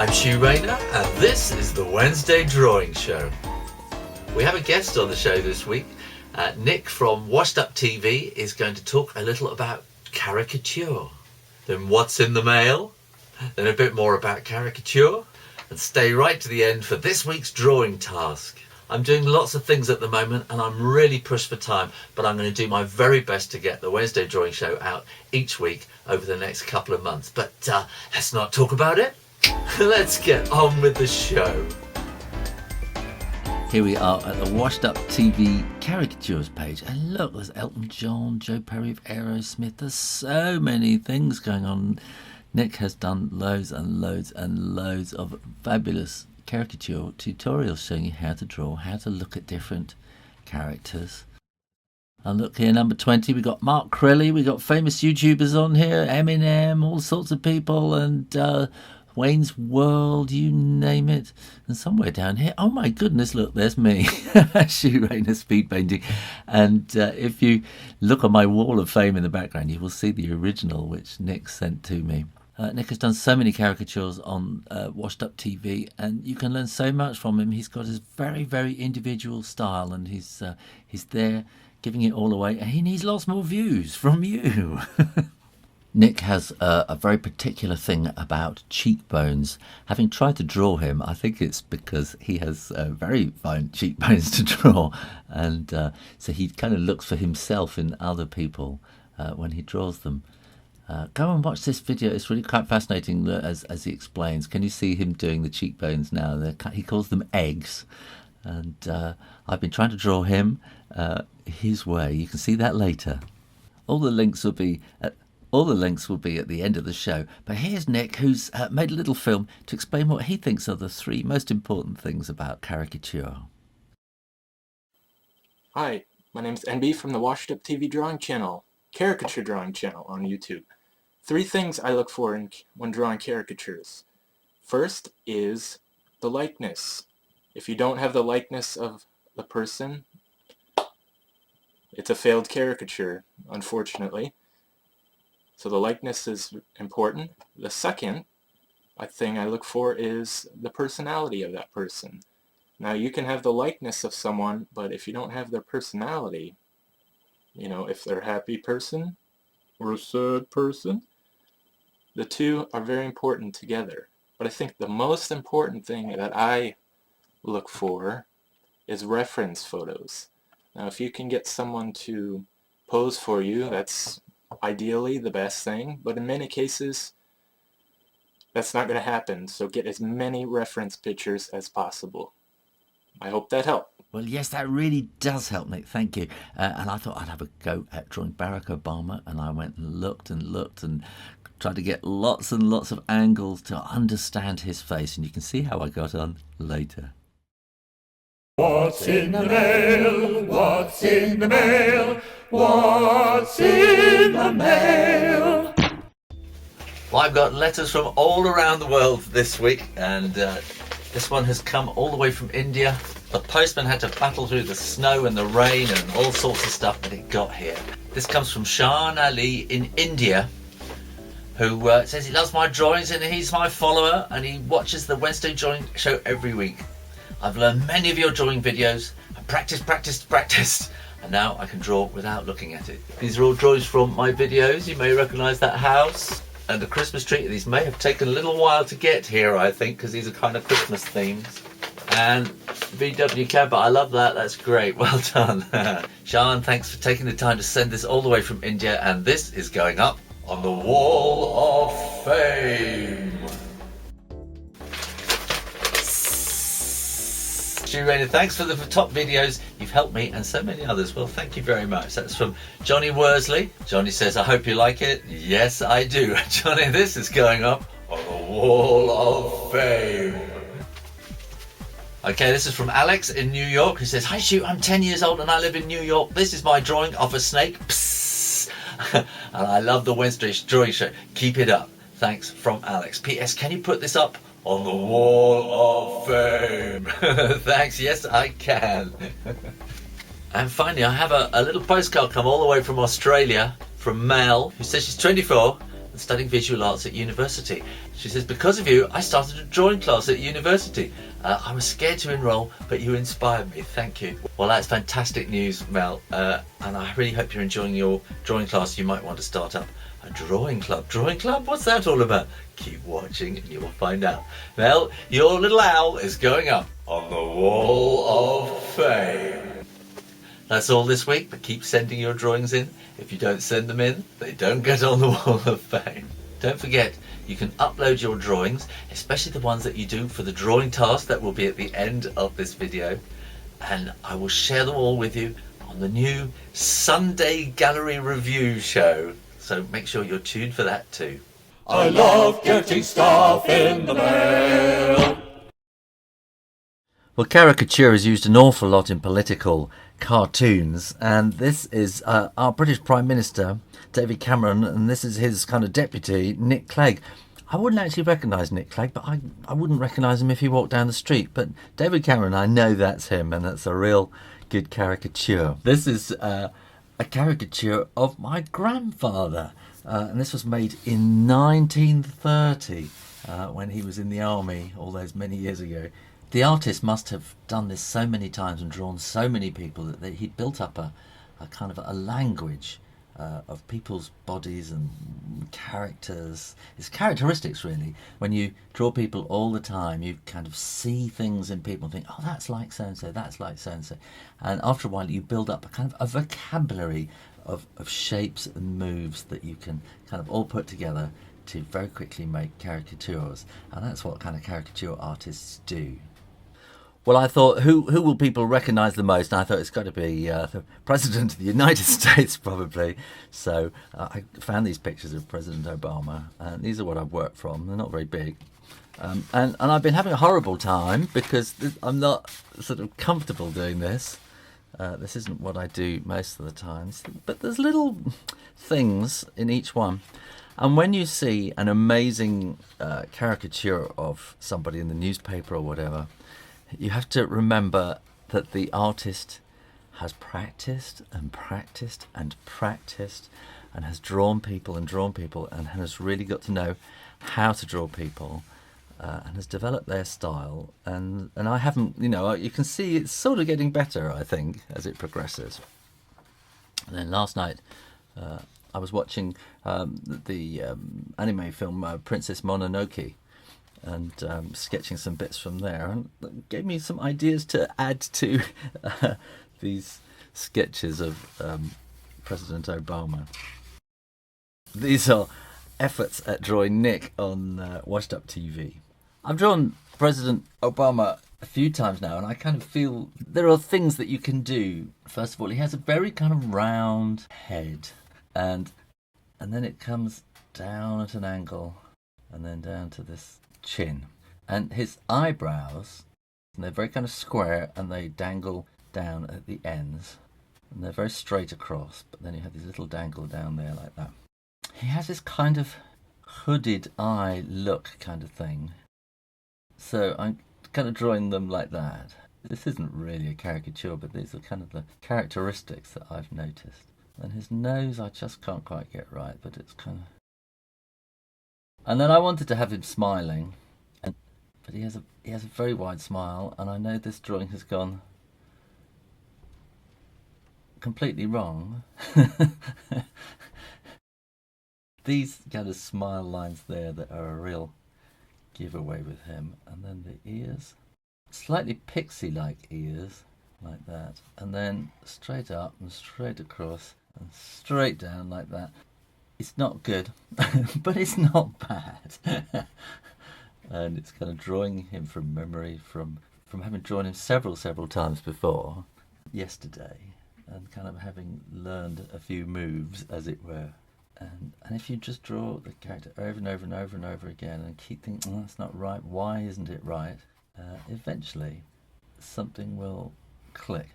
I'm Hugh Rayner, and this is the Wednesday Drawing Show. We have a guest on the show this week. Nick from Washed Up TV is going to talk a little about caricature. Then what's in the mail, then a bit more about caricature, and stay right to the end for this week's drawing task. I'm doing lots of things at the moment and I'm really pushed for time, but I'm going to do my very best to get the Wednesday Drawing Show out each week over the next couple of months. But let's not talk about it. Let's get on with the show. Here we are at the Washed Up TV Caricatures page, and look, there's Elton John, Joe Perry of Aerosmith. There's so many things going on. Nick has done loads and loads and loads of fabulous caricature tutorials showing you how to draw, how to look at different characters. And look here, number 20, we got Mark Crilley, we got famous YouTubers on here, Eminem, all sorts of people, and Wayne's World, you name it. And somewhere down here, oh my goodness, look, there's me, Hugh Rayner speed painting. And if you look on my wall of fame in the background, you will see the original which Nick sent to me. Nick has done so many caricatures on Washed Up TV, and you can learn so much from him. He's got his very, very individual style, and he's there giving it all away, and he needs lots more views from you. Nick has a very particular thing about cheekbones. Having tried to draw him, I think it's because he has very fine cheekbones to draw, and so he kind of looks for himself in other people when he draws them. Go and watch this video. It's really quite fascinating as he explains. Can you see him doing the cheekbones now? He calls them eggs, and I've been trying to draw him his way. You can see that later. All the links will be at the end of the show. But here's Nick, who's made a little film to explain what he thinks are the three most important things about caricature. Hi, my name's NB from the Washed Up TV drawing channel, Caricature drawing channel on YouTube. Three things I look for when drawing caricatures. First is the likeness. If you don't have the likeness of the person, it's a failed caricature, unfortunately. So the likeness is important. The second thing I look for is the personality of that person. Now you can have the likeness of someone, but if you don't have their personality, you know, if they're a happy person or a sad person, the two are very important together. But I think the most important thing that I look for is reference photos. Now if you can get someone to pose for you, that's ideally the best thing, but in many cases that's not going to happen, so get as many reference pictures as possible. I hope that helped. Well, yes, that really does help, Nick. Thank you. And I thought I'd have a go at drawing Barack Obama, and I went and looked and tried to get lots and lots of angles to understand his face, and you can see how I got on later. What's in the mail? What's in the mail? What's in the mail? Well, I've got letters from all around the world this week, and this one has come all the way from India. The postman had to battle through the snow and the rain and all sorts of stuff, but it got here. This comes from Shan Ali in India, who says he loves my drawings and he's my follower and he watches the Wednesday Drawing Show every week. I've learned many of your drawing videos. I practiced, and now I can draw without looking at it. These are all drawings from my videos. You may recognise that house and the Christmas tree. These may have taken a little while to get here, I think, because these are kind of Christmas themes. And VW cab, but I love that. That's great. Well done. Sean, thanks for taking the time to send this all the way from India, and this is going up on the Wall of Fame. Hugh Rayner, thanks for the top videos. You've helped me and so many others. Well, thank you very much. That's from Johnny Worsley. Johnny says, I hope you like it. Yes, I do. Johnny, this is going up on the Wall of Fame. Okay, this is from Alex in New York, who says, Hi Hugh, I'm 10 years old and I live in New York. This is my drawing of a snake. Psst. And I love the Wednesday Drawing Show. Keep it up. Thanks from Alex. P.S. Can you put this up on the Wall of Fame? Thanks, yes I can. And finally I have a little postcard come all the way from Australia from Mel, who says she's 24 studying visual arts at university. She says, because of you, I started a drawing class at university. I was scared to enrol, but you inspired me. Thank you. Well, that's fantastic news, Mel. And I really hope you're enjoying your drawing class. You might want to start up a drawing club. Drawing club? What's that all about? Keep watching and you'll find out. Mel, your little owl is going up on the wall of fame. That's all this week, but keep sending your drawings in. If you don't send them in, they don't get on the wall of fame. Don't forget, you can upload your drawings, especially the ones that you do for the drawing task that will be at the end of this video. And I will share them all with you on the new Sunday Gallery Review show. So make sure you're tuned for that too. I love getting stuff in the mail. Well, caricature is used an awful lot in political cartoons, and this is our British Prime Minister, David Cameron, and this is his kind of deputy, Nick Clegg. I wouldn't actually recognise Nick Clegg, but I wouldn't recognise him if he walked down the street. But David Cameron, I know that's him, and that's a real good caricature. This is a caricature of my grandfather, and this was made in 1930 when he was in the army all those many years ago. The artist must have done this so many times and drawn so many people that he'd built up a kind of a language of people's bodies and characters. It's characteristics, really. When you draw people all the time, you kind of see things in people and think, oh, that's like so-and-so, that's like so-and-so. And after a while, you build up a kind of a vocabulary of shapes and moves that you can kind of all put together to very quickly make caricatures. And that's what kind of caricature artists do. Well, I thought, who will people recognise the most? And I thought it's got to be the President of the United States, probably. So I found these pictures of President Obama, and these are what I've worked from. They're not very big. And I've been having a horrible time because I'm not sort of comfortable doing this. This isn't what I do most of the time. But there's little things in each one. And when you see an amazing caricature of somebody in the newspaper or whatever, you have to remember that the artist has practiced and practiced and practiced and has drawn people and has really got to know how to draw people and has developed their style. And I haven't, you can see it's sort of getting better, I think, as it progresses. And then last night I was watching the anime film Princess Mononoke, and sketching some bits from there, and it gave me some ideas to add to these sketches of President Obama. These are efforts at drawing Nick on Washed Up TV. I've drawn President Obama a few times now, and I kind of feel there are things that you can do. First of all, he has a very kind of round head, and then it comes down at an angle, and then down to this chin, and his eyebrows, and they're very kind of square and they dangle down at the ends, and they're very straight across, but then you have this little dangle down there like that. He has this kind of hooded eye look kind of thing, so I'm kind of drawing them like that. This isn't really a caricature, but these are kind of the characteristics that I've noticed. And his nose I just can't quite get right, but it's kind of... And then I wanted to have him smiling, but he has a very wide smile, and I know this drawing has gone completely wrong. These kind of smile lines there that are a real giveaway with him, and then the ears, slightly pixie-like ears, like that, and then straight up and straight across and straight down like that. It's not good, but it's not bad. And it's kind of drawing him from memory, from having drawn him several times before, yesterday, and kind of having learned a few moves, as it were. And if you just draw the character over and over and over and over again and keep thinking, oh, that's not right, why isn't it right? Eventually, something will click.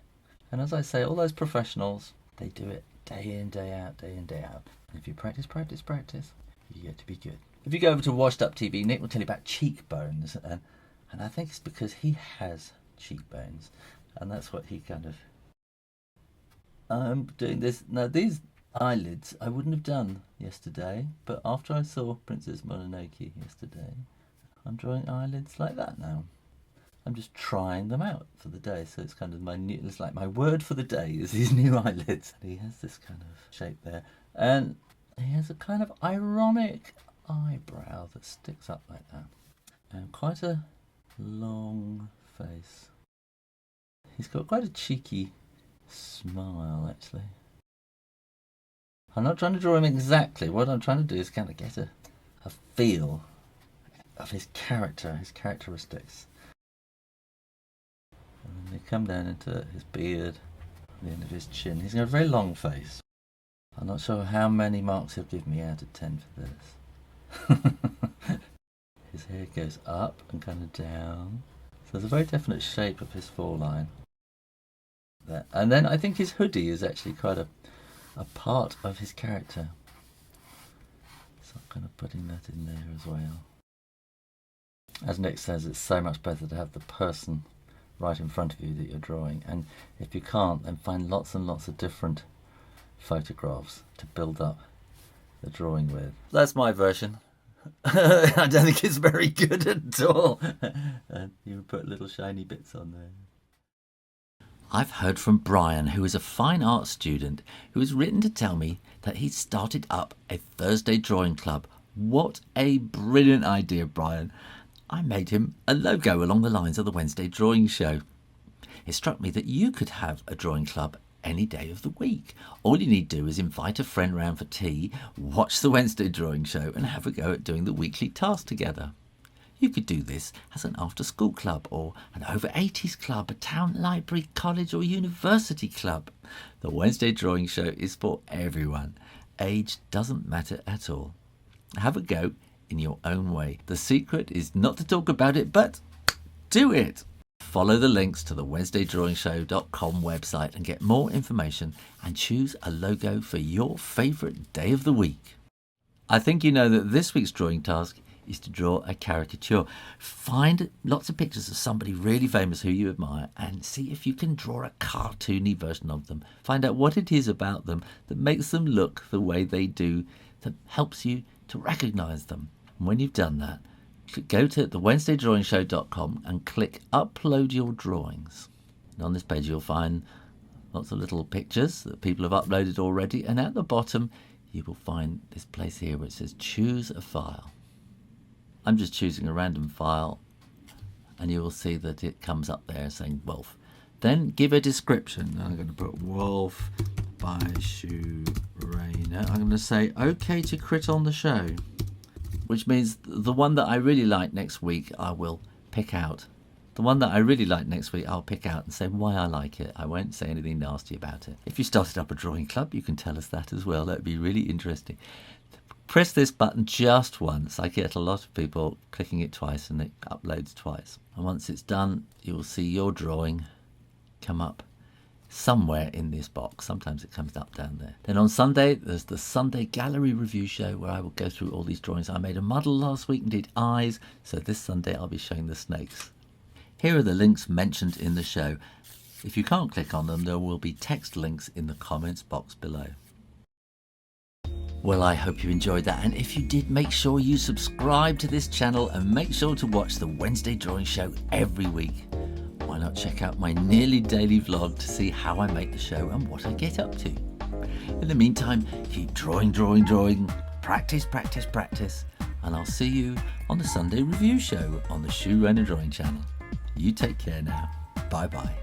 And as I say, all those professionals, they do it day in, day out, day in, day out. And if you practice, you get to be good. If you go over to Washed Up TV, Nick will tell you about cheekbones. And I think it's because he has cheekbones. And that's what he kind of... I'm doing this... Now, these eyelids I wouldn't have done yesterday, but after I saw Princess Mononoke yesterday, I'm drawing eyelids like that now. I'm just trying them out for the day, so it's kind of it's like my word for the day is these new eyelids. And he has this kind of shape there, and he has a kind of ironic eyebrow that sticks up like that, and quite a long face. He's got quite a cheeky smile, actually. I'm not trying to draw him exactly. What I'm trying to do is kind of get a feel of his character, his characteristics. And then they come down into his beard, the end of his chin. He's got a very long face. I'm not sure how many marks he'll give me out of 10 for this. His hair goes up and kind of down. So there's a very definite shape of his foreline there. And then I think his hoodie is actually quite a part of his character. So I'm kind of putting that in there as well. As Nick says, it's so much better to have the person right in front of you that you're drawing. And if you can't, then find lots and lots of different photographs to build up the drawing with. That's my version. I don't think it's very good at all. You put little shiny bits on there. I've heard from Brian, who is a fine art student, who has written to tell me that he's started up a Thursday drawing club. What a brilliant idea, Brian. I made him a logo along the lines of the Wednesday drawing show. It struck me that you could have a drawing club any day of the week. All you need to do is invite a friend round for tea, watch the Wednesday drawing show and have a go at doing the weekly task together. You could do this as an after-school club or an Over 80s club, a town library, college or university club. The Wednesday drawing show is for everyone. Age doesn't matter at all. Have a go in your own way. The secret is not to talk about it, but do it. Follow the links to the WednesdayDrawingShow.com website and get more information and choose a logo for your favourite day of the week. I think you know that this week's drawing task is to draw a caricature. Find lots of pictures of somebody really famous who you admire and see if you can draw a cartoony version of them. Find out what it is about them that makes them look the way they do, that helps you to recognise them. And when you've done that, go to thewednesdaydrawing.show.com and click Upload Your Drawings. And on this page you'll find lots of little pictures that people have uploaded already, and at the bottom you will find this place here where it says Choose a File. I'm just choosing a random file and you will see that it comes up there saying Wolf. Then give a description. I'm going to put Wolf by Shu Rayner. I'm going to say okay to crit on the show, which means the one that I really like next week I will pick out. The one that I really like next week I'll pick out and say why I like it. I won't say anything nasty about it. If you started up a drawing club, you can tell us that as well. That would be really interesting. Press this button just once. I get a lot of people clicking it twice and it uploads twice. And once it's done, you will see your drawing come up somewhere in this box. Sometimes it comes up down there. Then on Sunday, there's the Sunday Gallery Review Show where I will go through all these drawings. I made a muddle last week and did eyes, so this Sunday I'll be showing the snakes. Here are the links mentioned in the show. If you can't click on them, there will be text links in the comments box below. Well, I hope you enjoyed that, and if you did, make sure you subscribe to this channel and make sure to watch the Wednesday Drawing Show every week. Why not check out my nearly daily vlog to see how I make the show and what I get up to. In the meantime, keep drawing, practice, and I'll see you on the Sunday Review Show on the Shu Rayner Drawing channel. You take care now. Bye bye.